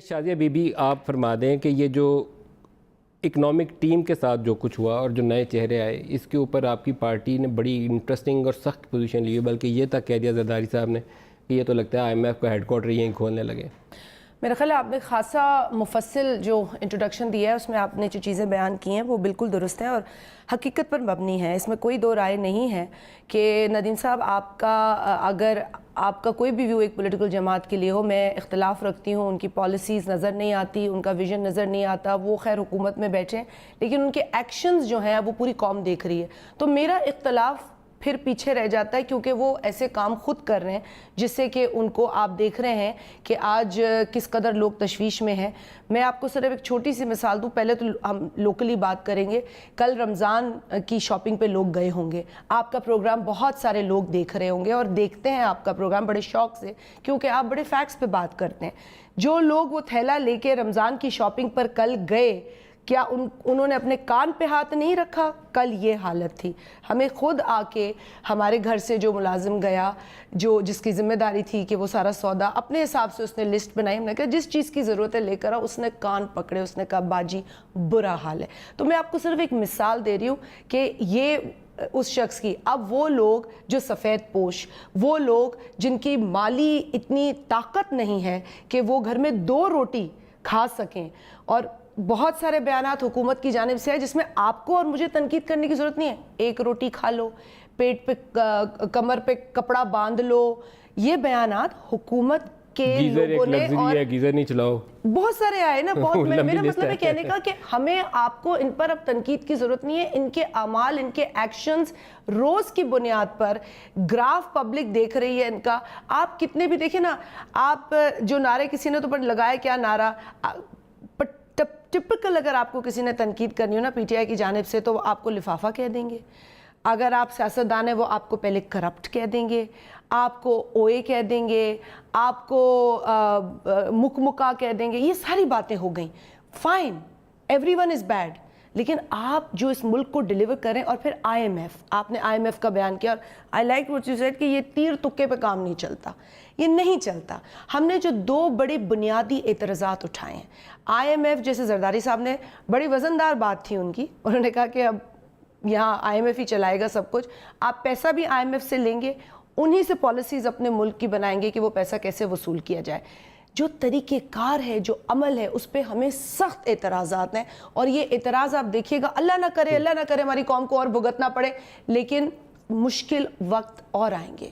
Shazia be be آپ فرما دیں کہ یہ جو اکنامک ٹیم کے ساتھ جو کچھ ہوا اور جو نئے چہرے آئے اس کے اوپر آپ کی پارٹی نے بڑی انٹرسٹنگ اور سخت پوزیشن لی ہے، بلکہ یہ تک کہہ دیا زرداری صاحب نے کہ یہ تو لگتا ہے آئی ایم ایف کا ہیڈ کوارٹر یہیں کھولنے لگے۔ میرا خیال ہے آپ نے خاصا مفصل جو انٹروڈکشن دیا ہے اس میں آپ نے جو چیزیں بیان کی ہیں وہ بالکل درست ہیں اور حقیقت پر مبنی ہے، اس میں کوئی دو رائے نہیں ہے کہ ندیم صاحب اگر آپ کا کوئی بھی ویو ایک پولیٹیکل جماعت کے لیے ہو، میں اختلاف رکھتی ہوں، ان کی پالیسیز نظر نہیں آتی، ان کا ویژن نظر نہیں آتا، وہ خیر حکومت میں بیٹھیں لیکن ان کے ایکشنز جو ہیں وہ پوری قوم دیکھ رہی ہے، تو میرا اختلاف پھر پیچھے رہ جاتا ہے کیونکہ وہ ایسے کام خود کر رہے ہیں جس سے کہ ان کو آپ دیکھ رہے ہیں کہ آج کس قدر لوگ تشویش میں ہیں۔ میں آپ کو صرف ایک چھوٹی سی مثال دوں، پہلے تو ہم لوکلی بات کریں گے، کل رمضان کی شاپنگ پہ لوگ گئے ہوں گے، آپ کا پروگرام بہت سارے لوگ دیکھ رہے ہوں گے اور دیکھتے ہیں آپ کا پروگرام بڑے شوق سے کیونکہ آپ بڑے فیکٹس پہ بات کرتے ہیں۔ جو لوگ وہ تھیلا لے کے رمضان کی شاپنگ پر کل گئے، کیا انہوں نے اپنے کان پہ ہاتھ نہیں رکھا؟ کل یہ حالت تھی۔ ہمیں خود آ کے ہمارے گھر سے جو ملازم گیا، جس کی ذمہ داری تھی کہ وہ سارا سودا اپنے حساب سے اس نے لسٹ بنائی، ہم نے کہا جس چیز کی ضرورت ہے لے کر آؤ، اس نے کان پکڑے، اس نے کہا باجی برا حال ہے۔ تو میں آپ کو صرف ایک مثال دے رہی ہوں کہ یہ اس شخص کی، اب وہ لوگ جو سفید پوش، وہ لوگ جن کی مالی اتنی طاقت نہیں ہے کہ وہ گھر میں 2 روٹی کھا سکیں، اور بہت سارے بیانات حکومت کی جانب سے ہے جس میں آپ کو اور مجھے تنقید کرنے کی ضرورت نہیں ہے، 1 روٹی کھا لو، پیٹ پہ کمر پہ کپڑا باندھ لو، یہ بیانات حکومت کے لوگوں نے، اور گیزر نہیں چلاؤ، بہت سارے آئے نا، بہت۔ میرا مطلب ہے کہنے کا کہ ہمیں آپ کو ان پر اب تنقید کی ضرورت نہیں ہے، ان کے اعمال، ان کے ایکشنز روز کی بنیاد پر گراف پبلک دیکھ رہی ہے ان کا۔ آپ کتنے بھی دیکھیں نا، آپ جو نعرے کسی نے تو پر لگایا، کیا نعرہ ٹپکل، اگر آپ کو کسی نے تنقید کرنی ہو نا پی ٹی آئی کی جانب سے تو وہ آپ کو لفافہ کہہ دیں گے، اگر آپ سیاستدان ہیں وہ آپ کو پہلے کرپٹ کہہ دیں گے، آپ کو او اے کہہ دیں گے، آپ کو مکمکا کہہ دیں گے، یہ ساری باتیں ہو گئیں، fine, everyone is bad, لیکن آپ جو اس ملک کو ڈیلیور کریں، اور پھر آئی ایم ایف، آپ نے آئی ایم ایف کا بیان کیا، اور I like what you said کہ یہ تیر تکے پہ کام نہیں چلتا، یہ نہیں چلتا۔ ہم نے جو 2 بڑے بنیادی اعتراضات اٹھائے ہیں، آئی ایم ایف، جیسے زرداری صاحب نے بڑی وزندار بات تھی ان کی، انہوں نے کہا کہ اب یہاں آئی ایم ایف ہی چلائے گا سب کچھ، آپ پیسہ بھی آئی ایم ایف سے لیں گے، انہی سے پالیسیز اپنے ملک کی بنائیں گے کہ وہ پیسہ کیسے وصول کیا جائے۔ جو طریقہ کار ہے، جو عمل ہے، اس پہ ہمیں سخت اعتراضات ہیں، اور یہ اعتراض آپ دیکھیے گا، اللہ نہ کرے ہماری قوم کو اور بھگتنا پڑے، لیکن مشکل وقت اور آئیں گے۔